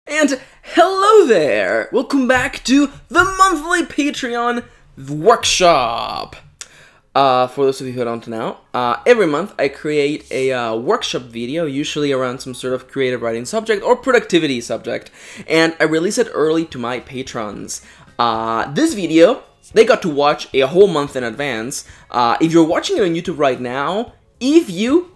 And hello there! Welcome back to the monthly Patreon workshop! For those of you who don't know, every month I create a workshop video, usually around some sort of creative writing subject or productivity subject, and I release it early to my patrons. This video, they got to watch a whole month in advance. If you're watching it on YouTube right now, if you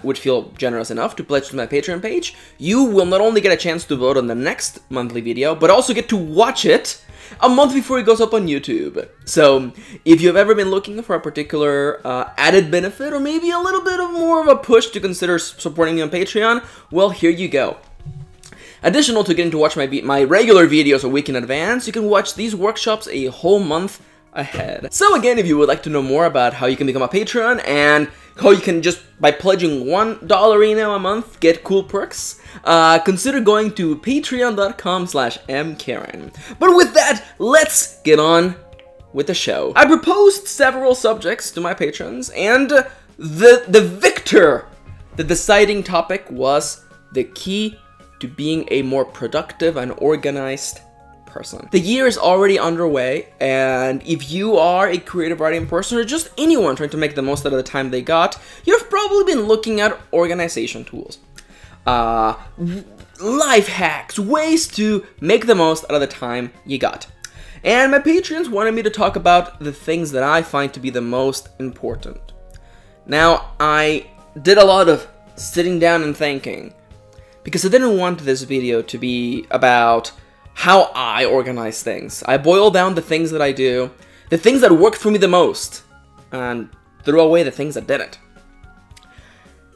would feel generous enough to pledge to my Patreon page, you will not only get a chance to vote on the next monthly video, but also get to watch it a month before it goes up on YouTube. So, if you've ever been looking for a particular added benefit, or maybe a little bit of more of a push to consider supporting me on Patreon, well, here you go. Additional to getting to watch my regular videos a week in advance, you can watch these workshops a whole month ahead. So again, if you would like to know more about how you can become a patron and how you can just, by pledging $1 a month, get cool perks, consider going to patreon.com/mkaren. But with that, let's get on with the show. I proposed several subjects to my patrons, and the victor, the deciding topic, was the key to being a more productive and organized person. The year is already underway, and if you are a creative writing person or just anyone trying to make the most out of the time they got, you've probably been looking at organization tools, life hacks, ways to make the most out of the time you got. And my patrons wanted me to talk about the things that I find to be the most important. Now, I did a lot of sitting down and thinking, because I didn't want this video to be about how I organize things. I boiled down the things that I do, the things that worked for me the most, and threw away the things that didn't.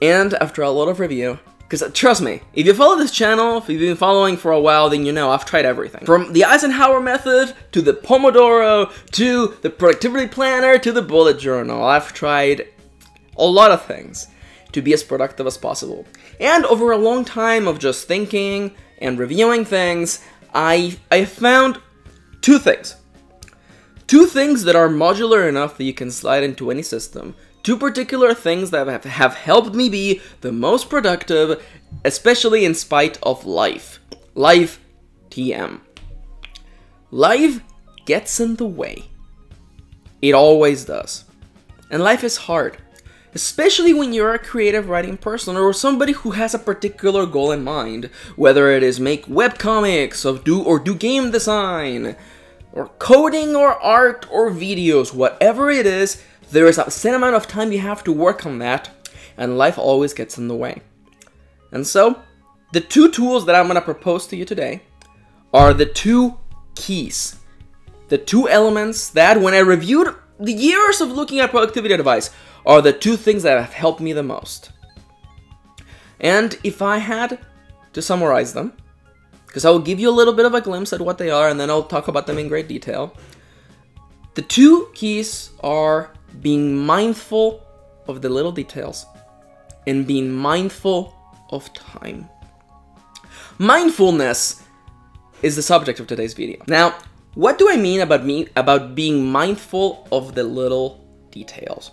And after a lot of review, because trust me, if you follow this channel, if you've been following for a while, then you know I've tried everything. From the Eisenhower method, to the Pomodoro, to the productivity planner, to the bullet journal. I've tried a lot of things to be as productive as possible. And over a long time of just thinking and reviewing things, I found two things. Two things that are modular enough that you can slide into any system. Two particular things that have helped me be the most productive, especially in spite of life. Life TM. Life gets in the way. It always does. And life is hard. Especially when you're a creative writing person or somebody who has a particular goal in mind, whether it is make webcomics, or do game design, or coding, or art, or videos, whatever it is, there is a set amount of time you have to work on that, and life always gets in the way. And so, the two tools that I'm going to propose to you today are the two keys, the two elements that, when I reviewed the years of looking at productivity advice, are the two things that have helped me the most. And if I had to summarize them, because I will give you a little bit of a glimpse at what they are, and then I'll talk about them in great detail. The two keys are being mindful of the little details and being mindful of time. Mindfulness is the subject of today's video. Now, what do I mean about being mindful of the little details?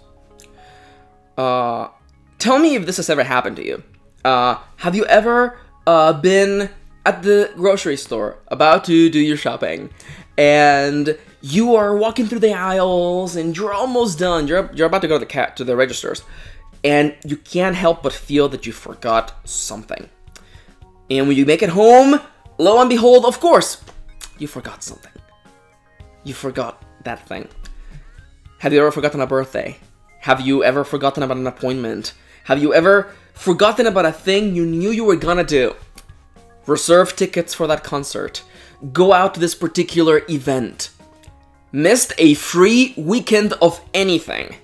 Tell me if this has ever happened to you. Have you ever been at the grocery store about to do your shopping, and you are walking through the aisles and you're almost done, you're about to go to the registers, and you can't help but feel that you forgot something. And when you make it home, lo and behold, of course, you forgot something. You forgot that thing. Have you ever forgotten a birthday? Have you ever forgotten about an appointment? Have you ever forgotten about a thing you knew you were gonna do? Reserve tickets for that concert. Go out to this particular event. Missed a free weekend of anything.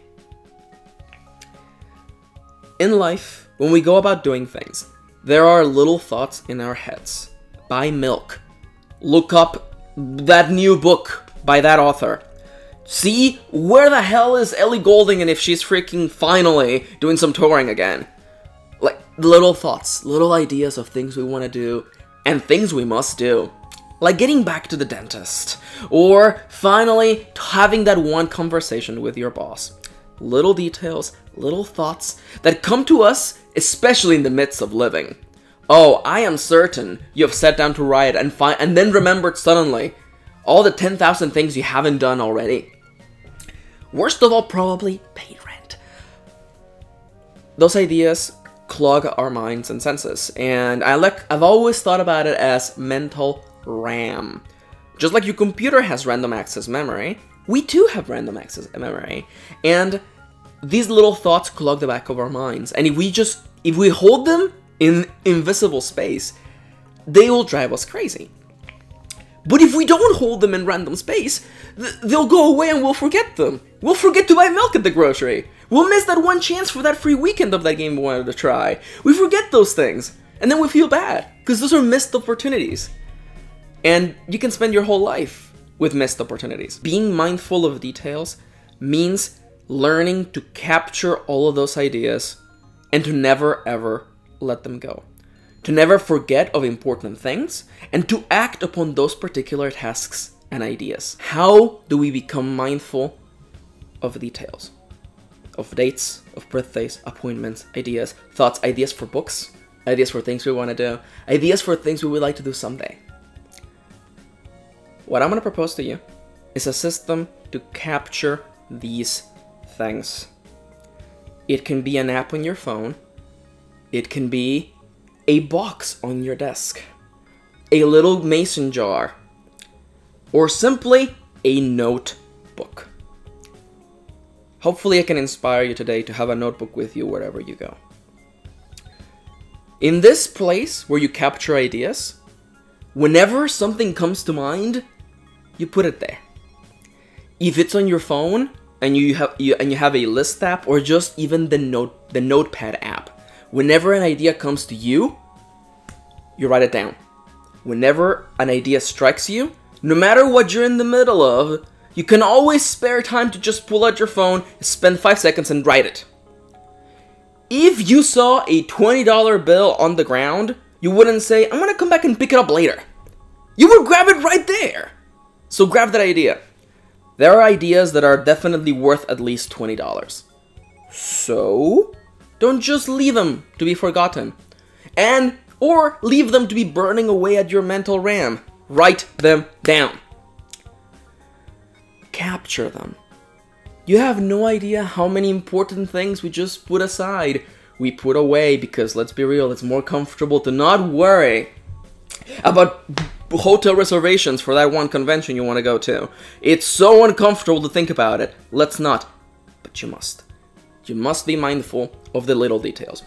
In life, when we go about doing things, there are little thoughts in our heads. Buy milk. Look up that new book by that author. See where the hell is Ellie Goulding and if she's freaking finally doing some touring again. Like, little thoughts, little ideas of things we want to do and things we must do. Like getting back to the dentist, or finally having that one conversation with your boss. Little details, little thoughts that come to us, especially in the midst of living. Oh, I am certain you have sat down to write and then remembered suddenly all the 10,000 things you haven't done already. Worst of all, probably paid rent. Those ideas clog our minds and senses, and I've always thought about it as mental RAM. Just like your computer has random access memory, we too have random access memory, and these little thoughts clog the back of our minds, and if we hold them in invisible space, they will drive us crazy. But if we don't hold them in random space, they'll go away and we'll forget them. We'll forget to buy milk at the grocery. We'll miss that one chance for that free weekend of that game we wanted to try. We forget those things, and then we feel bad, because those are missed opportunities. And you can spend your whole life with missed opportunities. Being mindful of details means learning to capture all of those ideas and to never ever let them go. To never forget of important things, and to act upon those particular tasks and ideas. How do we become mindful of details? Of dates, of birthdays, appointments, ideas, thoughts, ideas for books, ideas for things we want to do, ideas for things we would like to do someday. What I'm going to propose to you is a system to capture these things. It can be an app on your phone. It can be a box on your desk, a little mason jar, or simply a notebook. Hopefully I can inspire you today to have a notebook with you wherever you go. In this place where you capture ideas, whenever something comes to mind, you put it there. If it's on your phone and you have a list app, or just even the notepad app, whenever an idea comes to you, you write it down. Whenever an idea strikes you, no matter what you're in the middle of, you can always spare time to just pull out your phone, spend 5 seconds and write it. If you saw a $20 bill on the ground, you wouldn't say, I'm gonna come back and pick it up later. You would grab it right there. So grab that idea. There are ideas that are definitely worth at least $20. So don't just leave them to be forgotten, or leave them to be burning away at your mental RAM. Write them down. Capture them. You have no idea how many important things we just put aside. We put away because, let's be real, it's more comfortable to not worry about hotel reservations for that one convention you want to go to. It's so uncomfortable to think about it. Let's not. But you must. You must be mindful of the little details.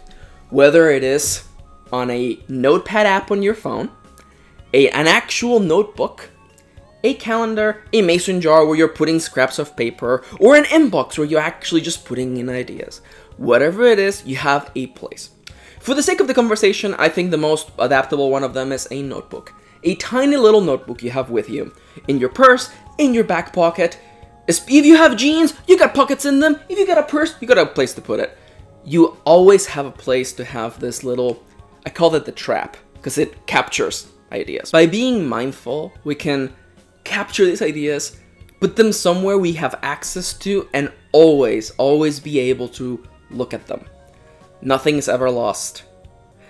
Whether it is on a notepad app on your phone, an actual notebook, a calendar, a mason jar where you're putting scraps of paper, or an inbox where you're actually just putting in ideas. Whatever it is, you have a place. For the sake of the conversation, I think the most adaptable one of them is a notebook. A tiny little notebook you have with you. In your purse, in your back pocket. If you have jeans, you got pockets in them. If you got a purse, you got a place to put it. You always have a place to have this little, I call it the trap, because it captures ideas. By being mindful, we can capture these ideas, put them somewhere we have access to, and always be able to look at them. Nothing is ever lost.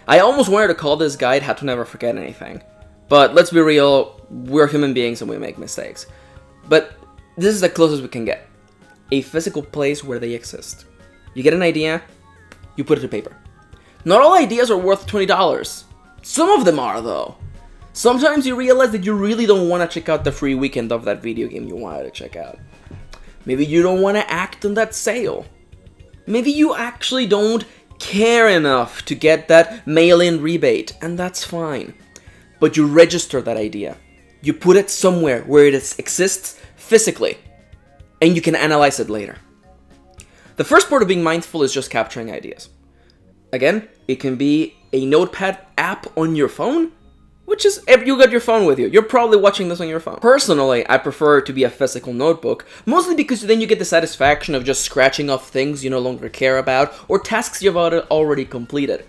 I almost wanted to call this guide How to Never Forget Anything. But let's be real, we're human beings and we make mistakes. But this is the closest we can get. A physical place where they exist. You get an idea, you put it to paper. Not all ideas are worth $20. Some of them are, though. Sometimes you realize that you really don't want to check out the free weekend of that video game you wanted to check out. Maybe you don't want to act on that sale. Maybe you actually don't care enough to get that mail-in rebate, and that's fine. But you register that idea. You put it somewhere where it exists physically, and you can analyze it later. The first part of being mindful is just capturing ideas. Again, it can be a notepad app on your phone, which is, if you got your phone with you, you're probably watching this on your phone. Personally, I prefer it to be a physical notebook, mostly because then you get the satisfaction of just scratching off things you no longer care about, or tasks you've already completed.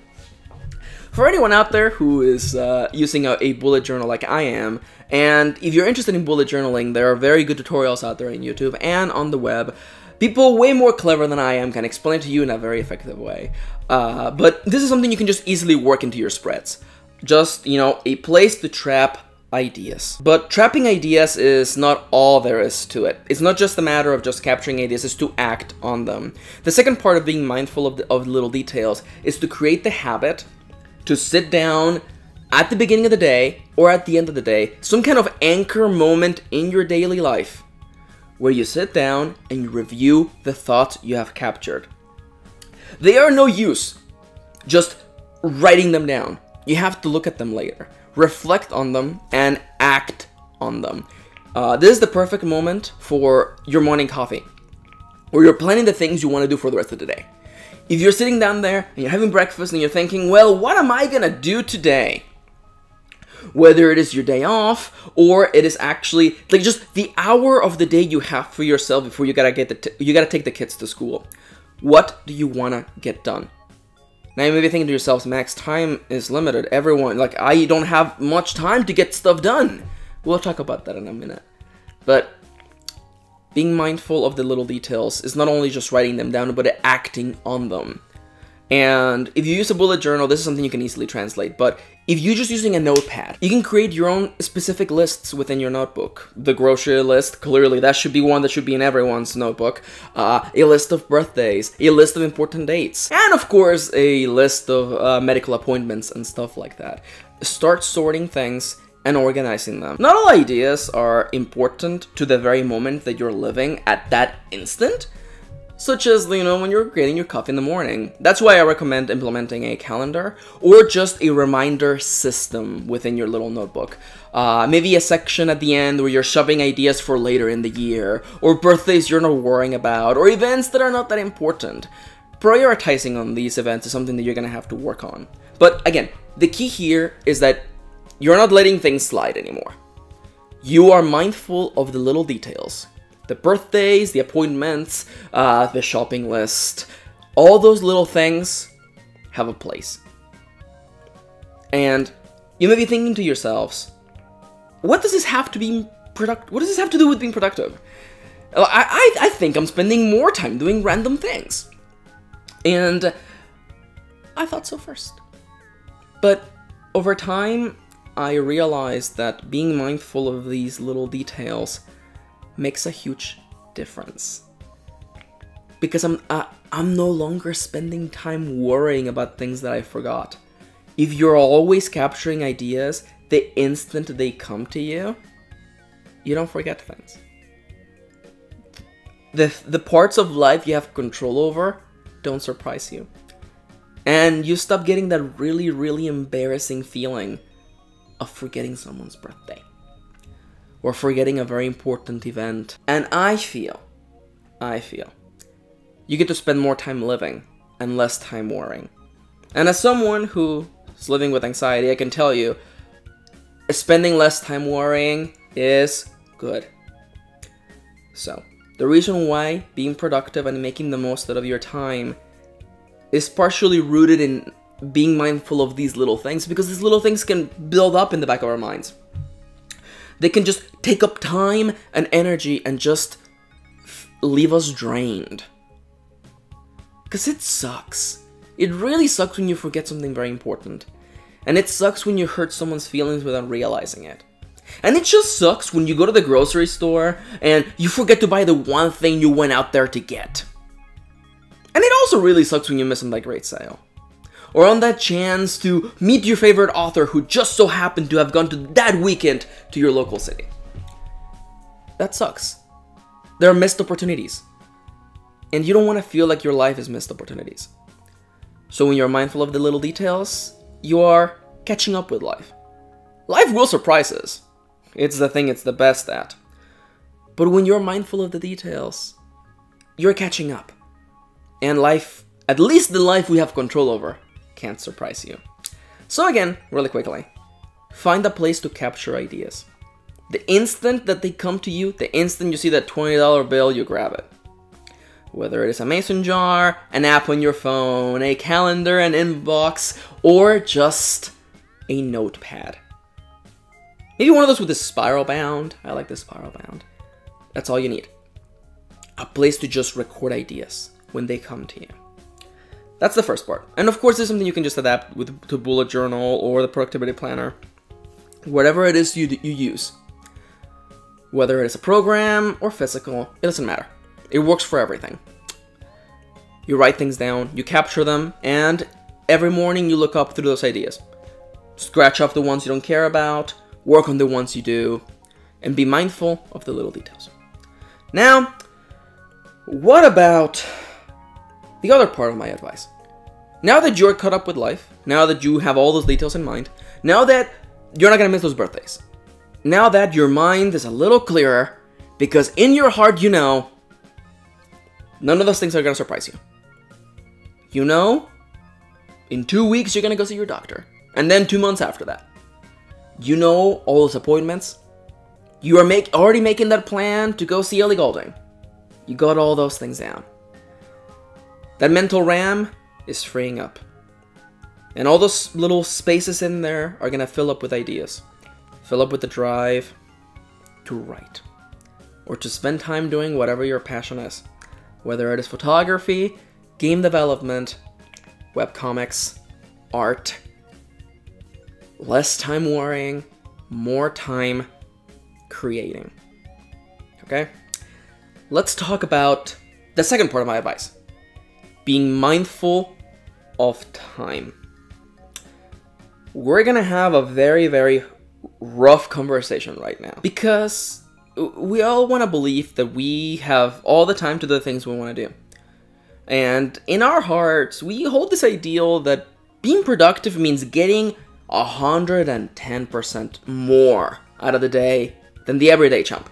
For anyone out there who is using a bullet journal like I am, and if you're interested in bullet journaling, there are very good tutorials out there on YouTube and on the web. People way more clever than I am can explain to you in a very effective way. But this is something you can just easily work into your spreads. Just, you know, a place to trap ideas. But trapping ideas is not all there is to it. It's not just a matter of just capturing ideas, it's to act on them. The second part of being mindful of the little details is to create the habit to sit down at the beginning of the day or at the end of the day, some kind of anchor moment in your daily life where you sit down and you review the thoughts you have captured. They are no use just writing them down. You have to look at them later, reflect on them, and act on them. This is the perfect moment for your morning coffee, where you're planning the things you want to do for the rest of the day. If you're sitting down there and you're having breakfast and you're thinking, well, what am I gonna do today? Whether it is your day off or it is actually like just the hour of the day you have for yourself before you gotta take the kids to school. What do you wanna get done? Now you may be thinking to yourselves, Max, time is limited. Everyone, like, I don't have much time to get stuff done. We'll talk about that in a minute. But being mindful of the little details is not only just writing them down, but acting on them. And if you use a bullet journal, this is something you can easily translate. But if you're just using a notepad, you can create your own specific lists within your notebook. The grocery list, clearly, that should be one that should be in everyone's notebook. A list of birthdays, a list of important dates, and of course, a list of medical appointments and stuff like that. Start sorting things and organizing them. Not all ideas are important to the very moment that you're living at that instant. Such as, you know, when you're creating your coffee in the morning. That's why I recommend implementing a calendar or just a reminder system within your little notebook. Maybe a section at the end where you're shoving ideas for later in the year, or birthdays you're not worrying about, or events that are not that important. Prioritizing on these events is something that you're gonna have to work on. But again, the key here is that you're not letting things slide anymore. You are mindful of the little details. The birthdays, the appointments, the shopping list, all those little things have a place. And you may be thinking to yourselves, what does this have to be productive? What does this have to do with being productive? I think I'm spending more time doing random things. And I thought so first. But over time, I realized that being mindful of these little details makes a huge difference, because I'm no longer spending time worrying about things that I forgot. If you're always capturing ideas, the instant they come to you, you don't forget things. The parts of life you have control over don't surprise you, and you stop getting that really, really embarrassing feeling of forgetting someone's birthday or forgetting a very important event. And I feel you get to spend more time living and less time worrying. And as someone who is living with anxiety, I can tell you, spending less time worrying is good. So, the reason why being productive and making the most out of your time is partially rooted in being mindful of these little things, because these little things can build up in the back of our minds. They can just take up time and energy and just leave us drained. Because it sucks. It really sucks when you forget something very important. And it sucks when you hurt someone's feelings without realizing it. And it just sucks when you go to the grocery store and you forget to buy the one thing you went out there to get. And it also really sucks when you miss on that great sale. Or on that chance to meet your favorite author who just so happened to have gone to that weekend to your local city. That sucks. There are missed opportunities. And you don't want to feel like your life is missed opportunities. So when you're mindful of the little details, you are catching up with life. Life will surprise us. It's the thing it's the best at. But when you're mindful of the details, you're catching up. And life, at least the life we have control over, can't surprise you. So again, really quickly, find a place to capture ideas. The instant that they come to you, the instant you see that $20 bill, you grab it. Whether it is a mason jar, an app on your phone, a calendar, an inbox, or just a notepad. Maybe one of those with a spiral bound. I like the spiral bound. That's all you need. a place to just record ideas when they come to you. That's the first part. And of course, this is something you can just adapt to bullet journal or the productivity planner. Whatever it is you use. Whether it's a program or physical, it doesn't matter. It works for everything. You write things down, you capture them, and every morning you look up through those ideas. Scratch off the ones you don't care about, work on the ones you do, and be mindful of the little details. Now, what about the other part of my advice? Now that you're caught up with life, now that you have all those details in mind, now that you're not going to miss those birthdays, now that your mind is a little clearer, because in your heart you know, none of those things are going to surprise you. You know, in 2 weeks you're going to go see your doctor, and then 2 months after that. You know all those appointments. You are already making that plan to go see Ellie Goulding. You got all those things down. That mental RAM is freeing up. And all those little spaces in there are going to fill up with ideas. Fill up with the drive to write. Or to spend time doing whatever your passion is. Whether it is photography, game development, webcomics, art. Less time worrying, more time creating. Okay? Let's talk about the second part of my advice. Being mindful of time. We're gonna have a very, very rough conversation right now. Because we all want to believe that we have all the time to do the things we want to do. And in our hearts, we hold this ideal that being productive means getting 110% more out of the day than the everyday chump.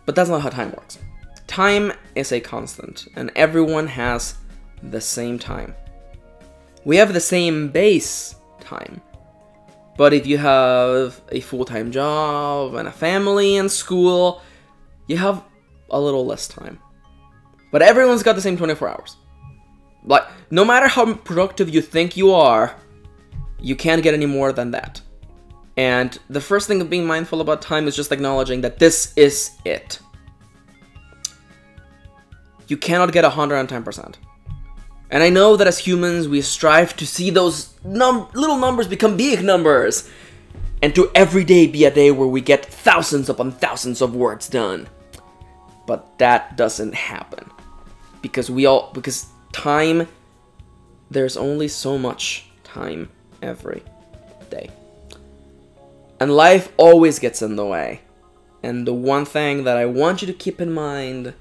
But that's not how time works. Time is a constant, and everyone has the same time. We have the same base time. But if you have a full-time job and a family and school, you have a little less time. But everyone's got the same 24 hours. Like, no matter how productive you think you are, you can't get any more than that. And the first thing of being mindful about time is just acknowledging that this is it. You cannot get 110%. And I know that as humans, we strive to see those little numbers become big numbers. And to every day be a day where we get thousands upon thousands of words done. But that doesn't happen. Because time, there's only so much time every day. And life always gets in the way. And the one thing that I want you to keep in mind,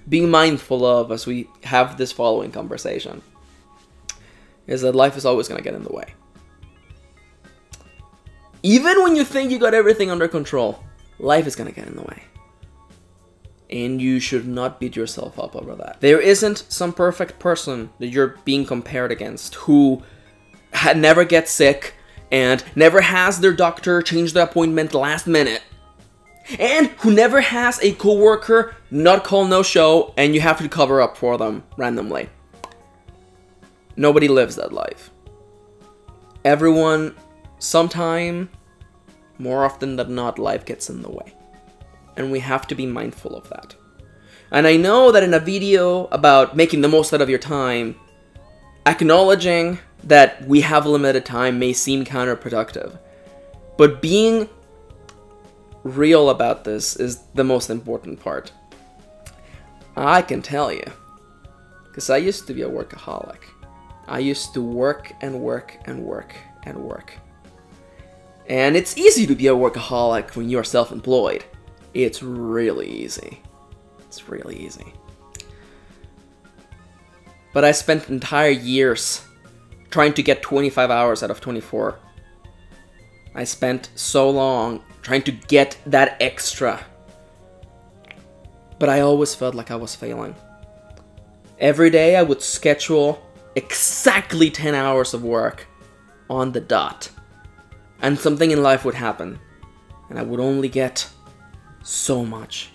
being mindful of as we have this following conversation, is that life is always going to get in the way. Even when you think you got everything under control, life is going to get in the way. And you should not beat yourself up over that. There isn't some perfect person that you're being compared against who never gets sick and never has their doctor change the appointment last minute. And who never has a coworker not call no show and you have to cover up for them randomly. Nobody lives that life. Everyone, sometime, more often than not, life gets in the way. And we have to be mindful of that. And I know that in a video about making the most out of your time, acknowledging that we have limited time may seem counterproductive. But being real about this is the most important part. I can tell you, because I used to be a workaholic. I used to work and work and work and work. And it's easy to be a workaholic when you're self-employed. It's really easy. It's really easy. But I spent entire years trying to get 25 hours out of 24. I spent so long trying to get that extra. But I always felt like I was failing. Every day I would schedule exactly 10 hours of work on the dot. And something in life would happen. And I would only get so much.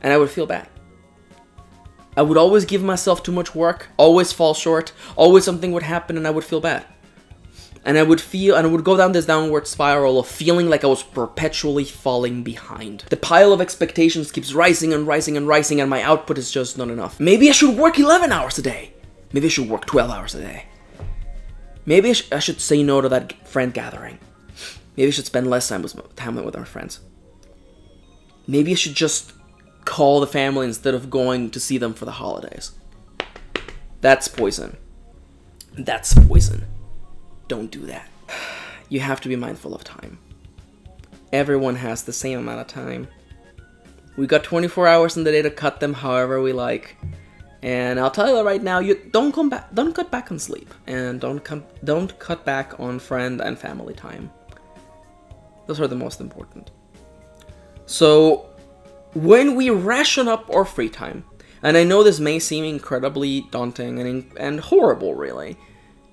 And I would feel bad. I would always give myself too much work, always fall short, always something would happen and I would feel bad. And I would go down this downward spiral of feeling like I was perpetually falling behind. The pile of expectations keeps rising and rising and rising, and my output is just not enough. Maybe I should work 11 hours a day. Maybe I should work 12 hours a day. Maybe I should say no to that friend gathering. Maybe I should spend less time with our friends. Maybe I should just call the family instead of going to see them for the holidays. That's poison. That's poison. Don't do that. You have to be mindful of time. Everyone has the same amount of time. We got 24 hours in the day to cut them however we like. And I'll tell you right now, you don't cut back on sleep, and don't cut back on friend and family time. Those are the most important. So, when we ration up our free time, and I know this may seem incredibly daunting and horrible, really,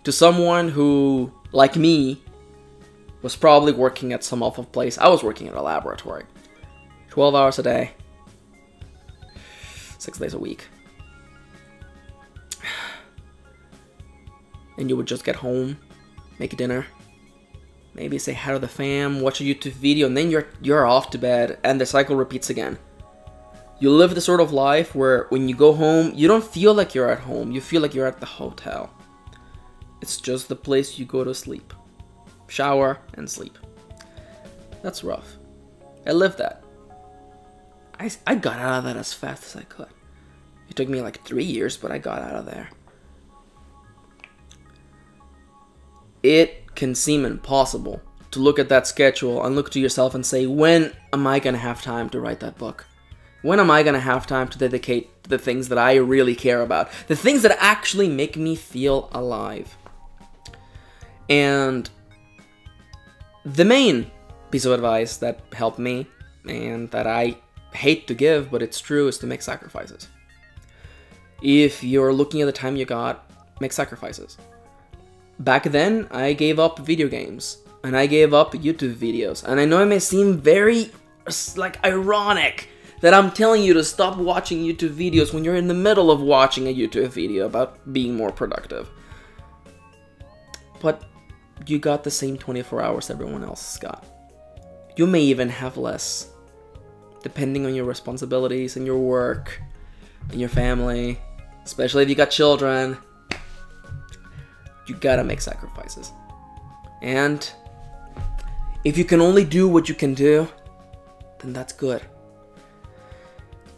to someone who, like me, was probably working at some awful place. I was working at a laboratory. 12 hours a day. 6 days a week. And you would just get home, make dinner, maybe say hi to the fam, watch a YouTube video, and then you're off to bed, and the cycle repeats again. You live the sort of life where when you go home, you don't feel like you're at home, you feel like you're at the hotel. It's just the place you go to sleep. Shower and sleep. That's rough. I lived that. I got out of that as fast as I could. It took me like 3 years, but I got out of there. It can seem impossible to look at that schedule and look to yourself and say, when am I going to have time to write that book? When am I going to have time to dedicate to the things that I really care about? The things that actually make me feel alive. And the main piece of advice that helped me, and that I hate to give, but it's true, is to make sacrifices. If you're looking at the time you got, make sacrifices. Back then, I gave up video games, and I gave up YouTube videos, and I know it may seem very, ironic that I'm telling you to stop watching YouTube videos when you're in the middle of watching a YouTube video about being more productive. But you got the same 24 hours everyone else has got. You may even have less, depending on your responsibilities and your work and your family, especially if you got children. You gotta make sacrifices. And if you can only do what you can do, then that's good.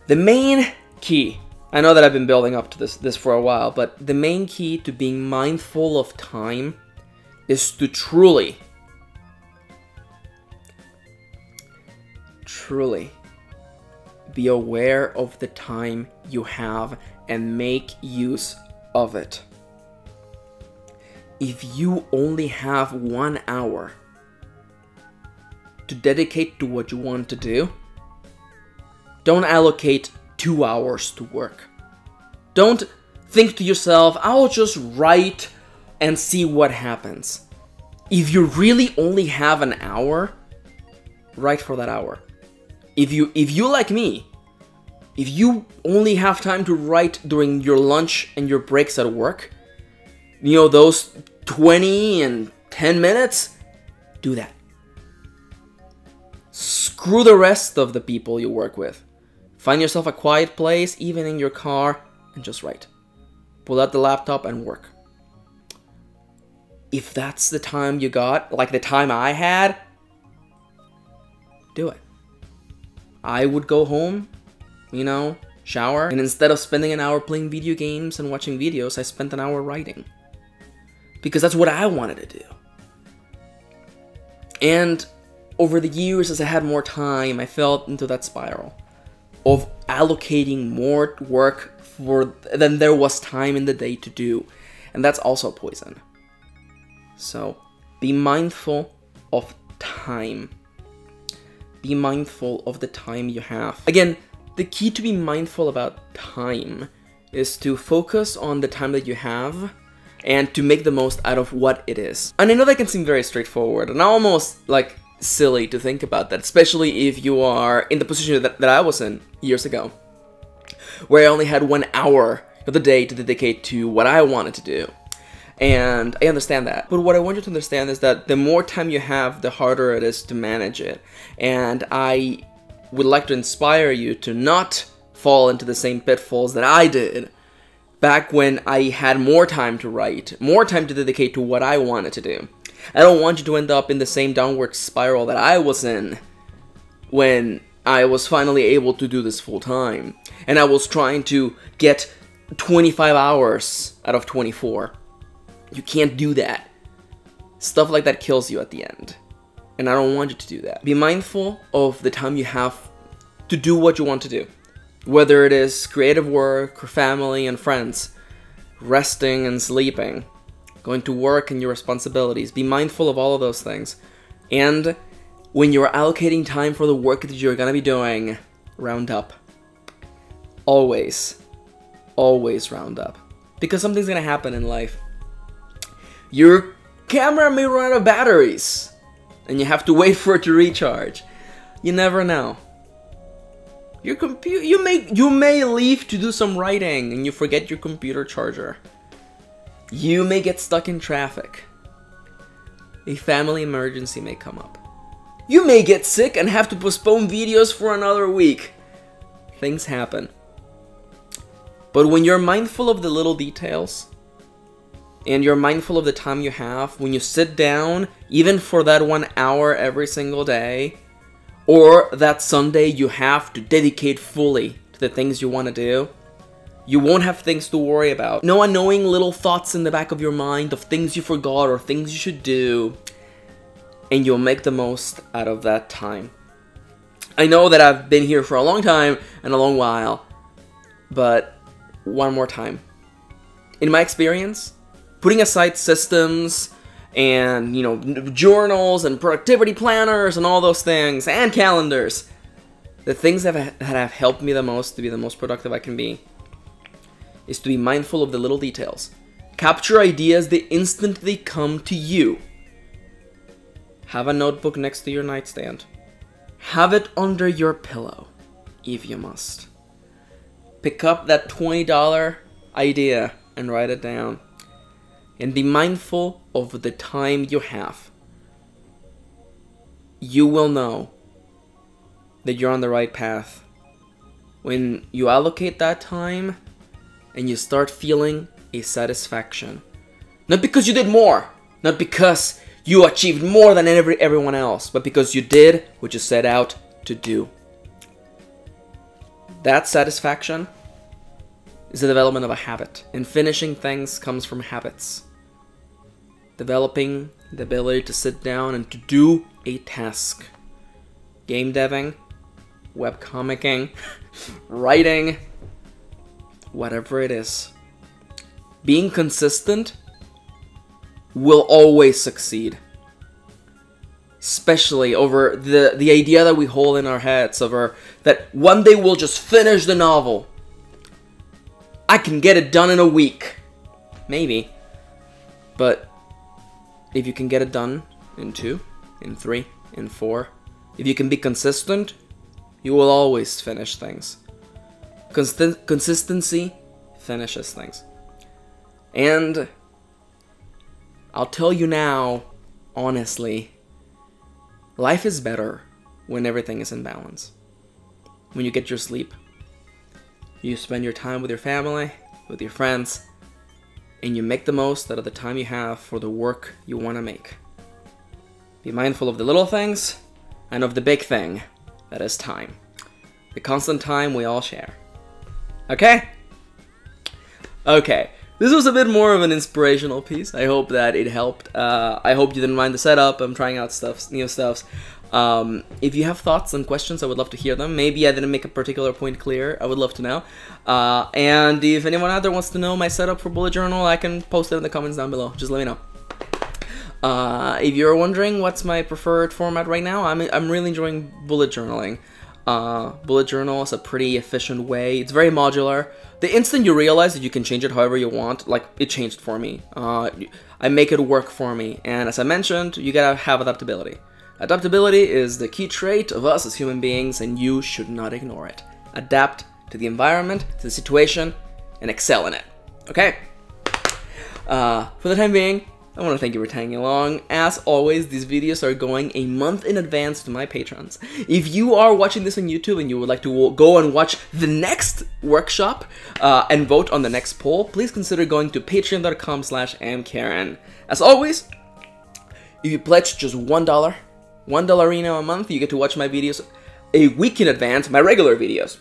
The main key, I know that I've been building up to this for a while, but the main key to being mindful of time is to truly be aware of the time you have and make use of it. If you only have 1 hour to dedicate to what you want to do, don't allocate 2 hours to work. Don't think to yourself, I'll just write and see what happens. If you really only have an hour, write for that hour. If you like me, if you only have time to write during your lunch and your breaks at work, you know, those 20 and 10 minutes, do that. Screw the rest of the people you work with. Find yourself a quiet place, even in your car, and just write. Pull out the laptop and work. If that's the time you got, like the time I had, do it. I would go home, you know, shower, and instead of spending an hour playing video games and watching videos, I spent an hour writing. Because that's what I wanted to do. And over the years, as I had more time, I fell into that spiral of allocating more work than there was time in the day to do. And that's also poison. So, be mindful of time. Be mindful of the time you have. Again, the key to be mindful about time is to focus on the time that you have and to make the most out of what it is. And I know that can seem very straightforward and almost like silly to think about that, especially if you are in the position that I was in years ago, where I only had 1 hour of the day to dedicate to what I wanted to do. And I understand that. But what I want you to understand is that the more time you have, the harder it is to manage it. And I would like to inspire you to not fall into the same pitfalls that I did back when I had more time to write, more time to dedicate to what I wanted to do. I don't want you to end up in the same downward spiral that I was in when I was finally able to do this full time. And I was trying to get 25 hours out of 24. You can't do that. Stuff like that kills you at the end. And I don't want you to do that. Be mindful of the time you have to do what you want to do. Whether it is creative work, or family and friends, resting and sleeping, going to work and your responsibilities. Be mindful of all of those things. And when you're allocating time for the work that you're gonna be doing, round up. Always round up. Because something's gonna happen in life. Your camera may run out of batteries, and you have to wait for it to recharge. You never know. Your computer, you may leave to do some writing, and you forget your computer charger. You may get stuck in traffic. A family emergency may come up. You may get sick and have to postpone videos for another week. Things happen. But when you're mindful of the little details, and you're mindful of the time you have, when you sit down, even for that 1 hour every single day, or that Sunday you have to dedicate fully to the things you want to do, you won't have things to worry about. No annoying little thoughts in the back of your mind of things you forgot or things you should do, and you'll make the most out of that time. I know that I've been here for a long time and a long while, but one more time. In my experience, putting aside systems and, journals and productivity planners and all those things, and calendars, the things that have helped me the most to be the most productive I can be is to be mindful of the little details. Capture ideas the instant they come to you. Have a notebook next to your nightstand. Have it under your pillow, if you must. Pick up that $20 idea and write it down. And be mindful of the time you have. You will know that you're on the right path when you allocate that time and you start feeling a satisfaction. Not because you did more, not because you achieved more than everyone else, but because you did what you set out to do. That satisfaction is the development of a habit, and finishing things comes from habits. Developing the ability to sit down and to do a task. Game deving, webcomicking, writing, whatever it is. Being consistent will always succeed. Especially over the idea that we hold in our heads over that one day we'll just finish the novel. I can get it done in a week. Maybe. But if you can get it done in 2, in 3, in 4, if you can be consistent, you will always finish things. Consistency finishes things. And I'll tell you now, honestly, life is better when everything is in balance. When you get your sleep, you spend your time with your family, with your friends, and you make the most out of the time you have for the work you want to make. Be mindful of the little things and of the big thing, that is time. The constant time we all share. Okay? Okay. This was a bit more of an inspirational piece. I hope that it helped. I hope you didn't mind the setup. I'm trying out new stuffs. If you have thoughts and questions, I would love to hear them. Maybe I didn't make a particular point clear. I would love to know. And if anyone out there wants to know my setup for bullet journal, I can post it in the comments down below. Just let me know. If you're wondering what's my preferred format right now, I'm really enjoying bullet journaling. Bullet journal is a pretty efficient way. It's very modular. The instant you realize that you can change it however you want, like, it changed for me. I make it work for me. And as I mentioned, you gotta have adaptability. Adaptability is the key trait of us as human beings, and you should not ignore it. Adapt to the environment, to the situation, and excel in it. Okay? For the time being, I want to thank you for tagging along. As always, these videos are going a month in advance to my patrons. If you are watching this on YouTube and you would like to go and watch the next workshop and vote on the next poll, please consider going to patreon.com/amkaren. As always, if you pledge just $1 a month, you get to watch my videos a week in advance, my regular videos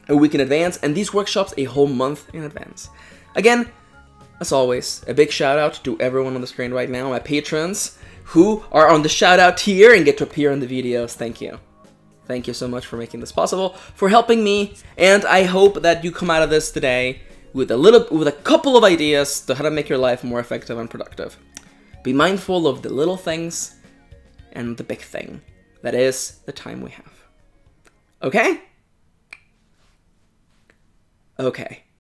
a week in advance, and these workshops a whole month in advance. Again, as always, a big shout out to everyone on the screen right now, my patrons who are on the shout out tier and get to appear in the videos. Thank you. Thank you so much for making this possible, for helping me, and I hope that you come out of this today with a couple of ideas to how to make your life more effective and productive. Be mindful of the little things and the big thing, that is the time we have. Okay? Okay.